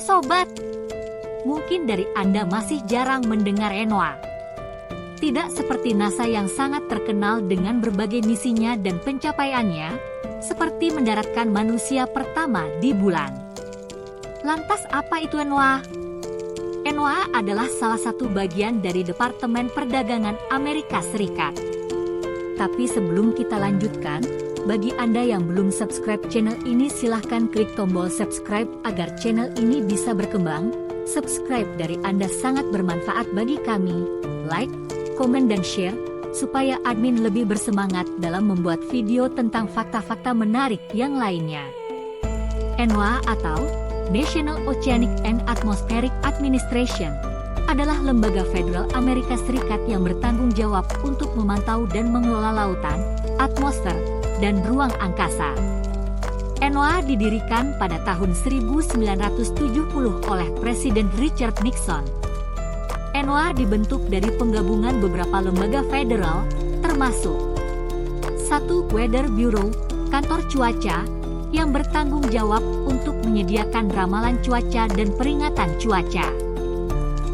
sobat, mungkin dari Anda masih jarang mendengar ENOA. Tidak seperti NASA yang sangat terkenal dengan berbagai misinya dan pencapaiannya, seperti mendaratkan manusia pertama di bulan. Lantas apa itu ENOA? ENOA adalah salah satu bagian dari Departemen Perdagangan Amerika Serikat. Tapi sebelum kita lanjutkan, bagi Anda yang belum subscribe channel ini silahkan klik tombol subscribe agar channel ini bisa berkembang. Subscribe dari Anda sangat bermanfaat bagi kami. Like, komen dan share, supaya admin lebih bersemangat dalam membuat video tentang fakta-fakta menarik yang lainnya. ENOA atau National Oceanic and Atmospheric Administration adalah lembaga federal Amerika Serikat yang bertanggung jawab untuk memantau dan mengelola lautan, atmosfer, dan ruang angkasa. ENOA didirikan pada tahun 1970 oleh Presiden Richard Nixon. ENOA dibentuk dari penggabungan beberapa lembaga federal, termasuk 1. Weather Bureau, kantor cuaca, yang bertanggung jawab untuk menyediakan ramalan cuaca dan peringatan cuaca.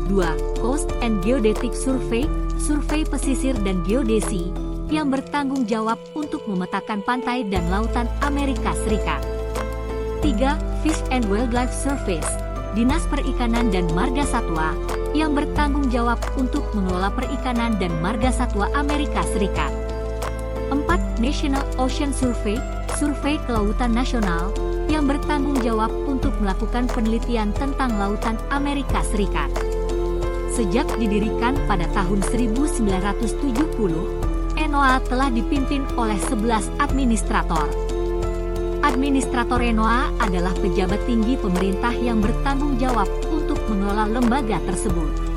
2. Coast and Geodetic Survey, survei pesisir dan geodesi, yang bertanggung jawab untuk memetakan pantai dan lautan Amerika Serikat. 3. Fish and Wildlife Service, Dinas Perikanan dan Marga Satwa, yang bertanggung jawab untuk mengelola perikanan dan marga satwa Amerika Serikat. 4. National Ocean Survey, survei kelautan nasional, yang bertanggung jawab untuk melakukan penelitian tentang lautan Amerika Serikat. Sejak didirikan pada tahun 1970, ENOA telah dipimpin oleh 11 administrator. Administrator ENOA adalah pejabat tinggi pemerintah yang bertanggung jawab untuk mengelola lembaga tersebut.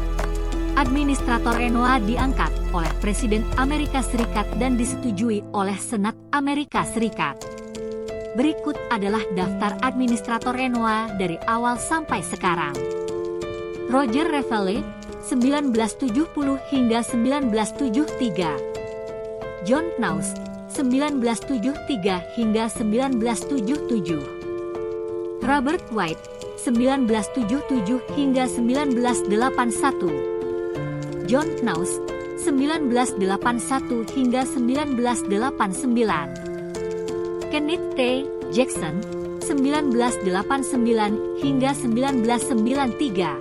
Administrator ENOA diangkat oleh Presiden Amerika Serikat dan disetujui oleh Senat Amerika Serikat. Berikut adalah daftar administrator ENOA dari awal sampai sekarang. Roger Revelle, 1970 hingga 1973. John Knaus, 1973 hingga 1977. Robert White, 1977 hingga 1981. John Knaus, 1981 hingga 1989. Kenneth T. Jackson, 1989 hingga 1993.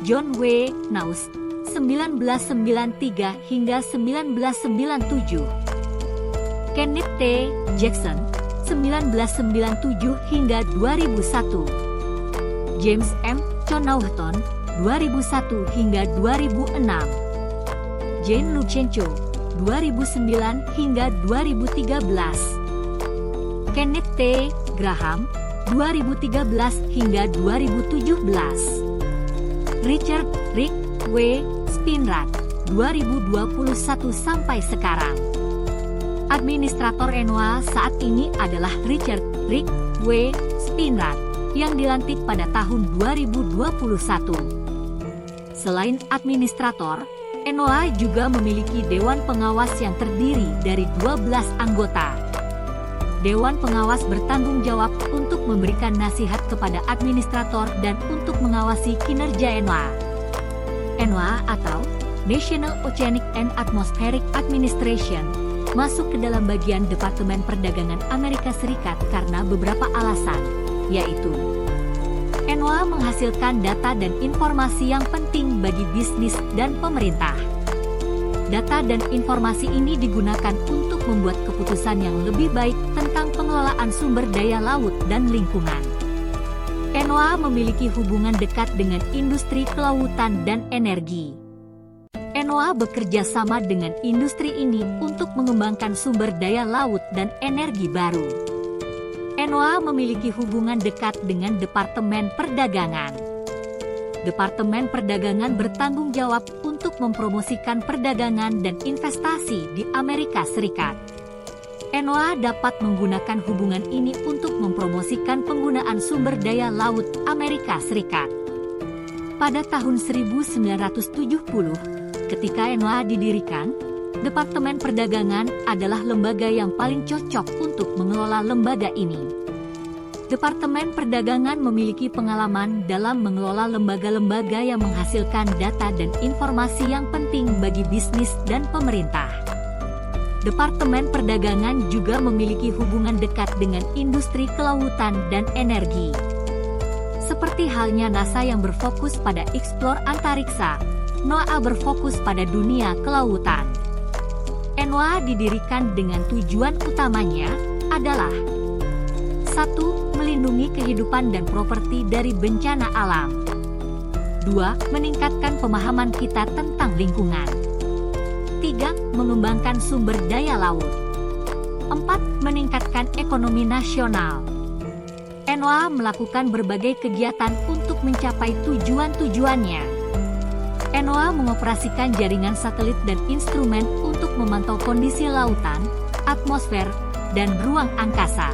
John W. Knaus, 1993 hingga 1997. Kenneth T. Jackson, 1997 hingga 2001. James M. Conaughton, 2001 hingga 2006. Jane Luchenco, 2009 hingga 2013. Kenneth T. Graham, 2013 hingga 2017. Richard Rick W. Spinrad, 2021 sampai sekarang. Administrator ENOA saat ini adalah Richard Rick W. Spinrad, yang dilantik pada tahun 2021. Selain administrator, ENOA juga memiliki Dewan Pengawas yang terdiri dari 12 anggota. Dewan Pengawas bertanggung jawab untuk memberikan nasihat kepada administrator dan untuk mengawasi kinerja ENOA. ENOA atau National Oceanic and Atmospheric Administration masuk ke dalam bagian Departemen Perdagangan Amerika Serikat karena beberapa alasan, yaitu ENOA menghasilkan data dan informasi yang penting bagi bisnis dan pemerintah. Data dan informasi ini digunakan untuk membuat keputusan yang lebih baik tentang pengelolaan sumber daya laut dan lingkungan. ENOA memiliki hubungan dekat dengan industri kelautan dan energi. ENOA bekerja sama dengan industri ini untuk mengembangkan sumber daya laut dan energi baru. ENOA memiliki hubungan dekat dengan Departemen Perdagangan. Departemen Perdagangan bertanggung jawab untuk mempromosikan perdagangan dan investasi di Amerika Serikat. ENOA dapat menggunakan hubungan ini untuk mempromosikan penggunaan sumber daya laut Amerika Serikat. Pada tahun 1970, ketika ENOA didirikan, Departemen Perdagangan adalah lembaga yang paling cocok untuk mengelola lembaga ini. Departemen Perdagangan memiliki pengalaman dalam mengelola lembaga-lembaga yang menghasilkan data dan informasi yang penting bagi bisnis dan pemerintah. Departemen Perdagangan juga memiliki hubungan dekat dengan industri kelautan dan energi. Seperti halnya NASA yang berfokus pada eksplor antariksa, NOAA berfokus pada dunia kelautan. NOAA didirikan dengan tujuan utamanya adalah 1. Melindungi kehidupan dan properti dari bencana alam. 2. Meningkatkan pemahaman kita tentang lingkungan. 3. Mengembangkan sumber daya laut. 4. Meningkatkan ekonomi nasional. NOAA melakukan berbagai kegiatan untuk mencapai tujuan-tujuannya. NOAA mengoperasikan jaringan satelit dan instrumen untuk memantau kondisi lautan, atmosfer, dan ruang angkasa.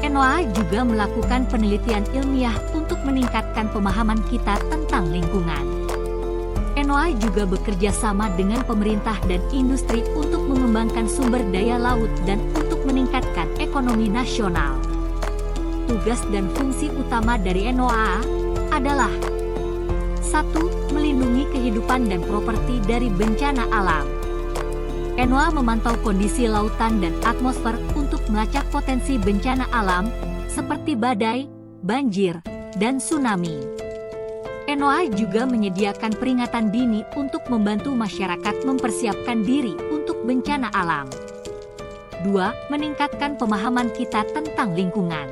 NOAA juga melakukan penelitian ilmiah untuk meningkatkan pemahaman kita tentang lingkungan. NOAA juga bekerja sama dengan pemerintah dan industri untuk mengembangkan sumber daya laut dan untuk meningkatkan ekonomi nasional. Tugas dan fungsi utama dari NOAA adalah 1. Melindungi kehidupan dan properti dari bencana alam. NOAA memantau kondisi lautan dan atmosfer untuk melacak potensi bencana alam, seperti badai, banjir, dan tsunami. NOAA juga menyediakan peringatan dini untuk membantu masyarakat mempersiapkan diri untuk bencana alam. 2. Meningkatkan pemahaman kita tentang lingkungan.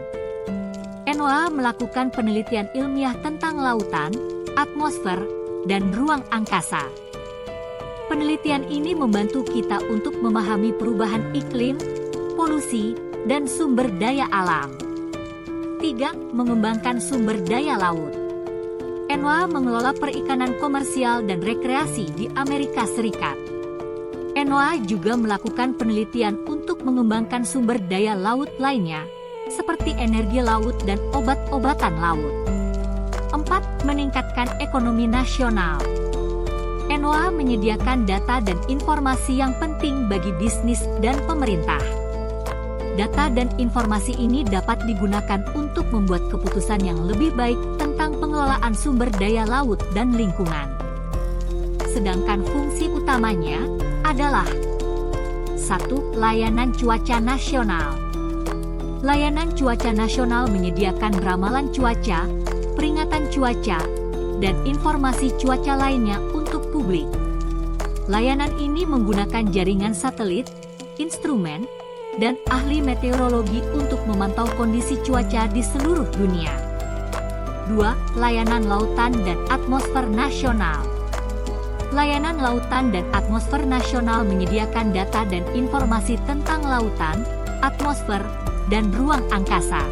NOAA melakukan penelitian ilmiah tentang lautan, atmosfer, dan ruang angkasa. Penelitian ini membantu kita untuk memahami perubahan iklim, polusi, dan sumber daya alam. 3. Mengembangkan sumber daya laut. NOAA mengelola perikanan komersial dan rekreasi di Amerika Serikat. NOAA juga melakukan penelitian untuk mengembangkan sumber daya laut lainnya, seperti energi laut dan obat-obatan laut. 4. Meningkatkan ekonomi nasional. NOAA menyediakan data dan informasi yang penting bagi bisnis dan pemerintah. Data dan informasi ini dapat digunakan untuk membuat keputusan yang lebih baik tentang pengelolaan sumber daya laut dan lingkungan. Sedangkan fungsi utamanya adalah 1. Layanan cuaca nasional. Layanan cuaca nasional menyediakan ramalan cuaca, peringatan cuaca, dan informasi cuaca lainnya untuk publik. Layanan ini menggunakan jaringan satelit, instrumen, dan ahli meteorologi untuk memantau kondisi cuaca di seluruh dunia. 2. Layanan lautan dan atmosfer nasional. Layanan lautan dan atmosfer nasional menyediakan data dan informasi tentang lautan, atmosfer, dan ruang angkasa.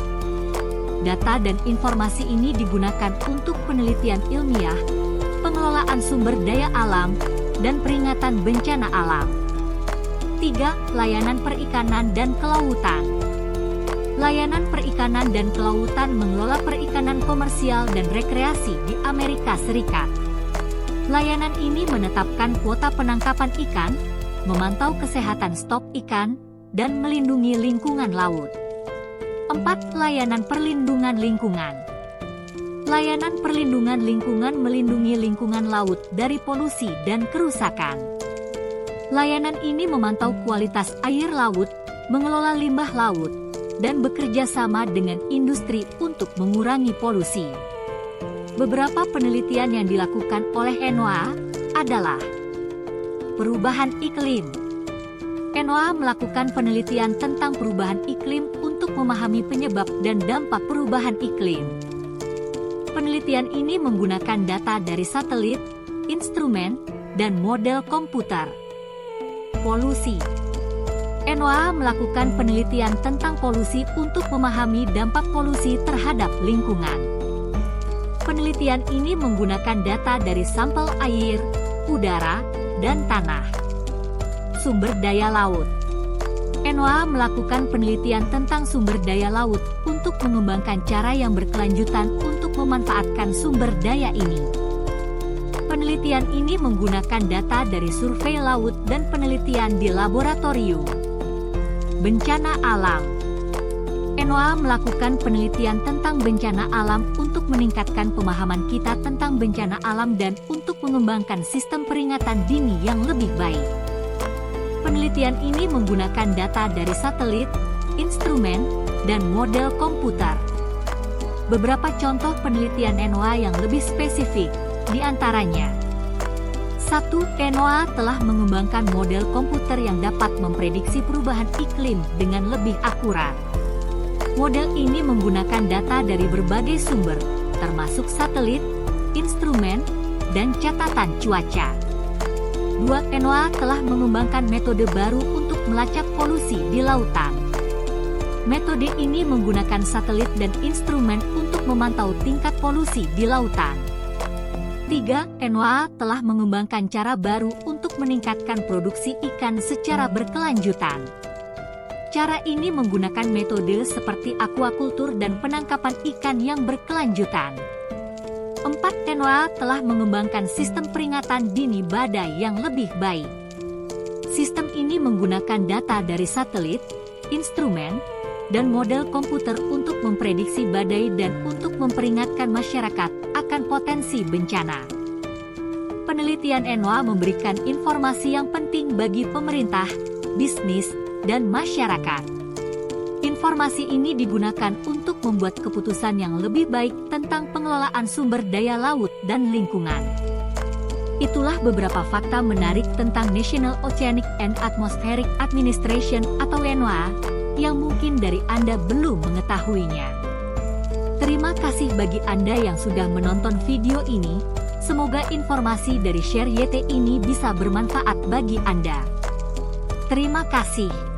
Data dan informasi ini digunakan untuk penelitian ilmiah, pengelolaan sumber daya alam, dan peringatan bencana alam. 3. Layanan perikanan dan kelautan. Layanan perikanan dan kelautan mengelola perikanan komersial dan rekreasi di Amerika Serikat. Layanan ini menetapkan kuota penangkapan ikan, memantau kesehatan stok ikan, dan melindungi lingkungan laut. 4. Layanan perlindungan lingkungan. Layanan perlindungan lingkungan melindungi lingkungan laut dari polusi dan kerusakan. Layanan ini memantau kualitas air laut, mengelola limbah laut, dan bekerja sama dengan industri untuk mengurangi polusi. Beberapa penelitian yang dilakukan oleh NOAA adalah perubahan iklim. NOAA melakukan penelitian tentang perubahan iklim untuk memahami penyebab dan dampak perubahan iklim. Penelitian ini menggunakan data dari satelit, instrumen, dan model komputer. Polusi. NOAA melakukan penelitian tentang polusi untuk memahami dampak polusi terhadap lingkungan. Penelitian ini menggunakan data dari sampel air, udara, dan tanah. Sumber daya laut. NOAA melakukan penelitian tentang sumber daya laut untuk mengembangkan cara yang berkelanjutan untuk memanfaatkan sumber daya ini. Penelitian ini menggunakan data dari survei laut dan penelitian di laboratorium. Bencana alam. NOAA melakukan penelitian tentang bencana alam untuk meningkatkan pemahaman kita tentang bencana alam dan untuk mengembangkan sistem peringatan dini yang lebih baik. Penelitian ini menggunakan data dari satelit, instrumen, dan model komputer. Beberapa contoh penelitian NOAA yang lebih spesifik, di antaranya 1. NOAA telah mengembangkan model komputer yang dapat memprediksi perubahan iklim dengan lebih akurat. Model ini menggunakan data dari berbagai sumber, termasuk satelit, instrumen, dan catatan cuaca. 2. NOAA telah mengembangkan metode baru untuk melacak polusi di lautan. Metode ini menggunakan satelit dan instrumen untuk memantau tingkat polusi di lautan. 3. NOAA telah mengembangkan cara baru untuk meningkatkan produksi ikan secara berkelanjutan. Cara ini menggunakan metode seperti akuakultur dan penangkapan ikan yang berkelanjutan. 4. NOAA telah mengembangkan sistem peringatan dini badai yang lebih baik. Sistem ini menggunakan data dari satelit, instrumen, dan model komputer untuk memprediksi badai dan untuk memperingatkan masyarakat akan potensi bencana. Penelitian NOAA memberikan informasi yang penting bagi pemerintah, bisnis, dan masyarakat. Informasi ini digunakan untuk membuat keputusan yang lebih baik tentang pengelolaan sumber daya laut dan lingkungan. Itulah beberapa fakta menarik tentang National Oceanic and Atmospheric Administration atau NOAA yang mungkin dari Anda belum mengetahuinya. Terima kasih bagi Anda yang sudah menonton video ini. Semoga informasi dari Share YT ini bisa bermanfaat bagi Anda. Terima kasih.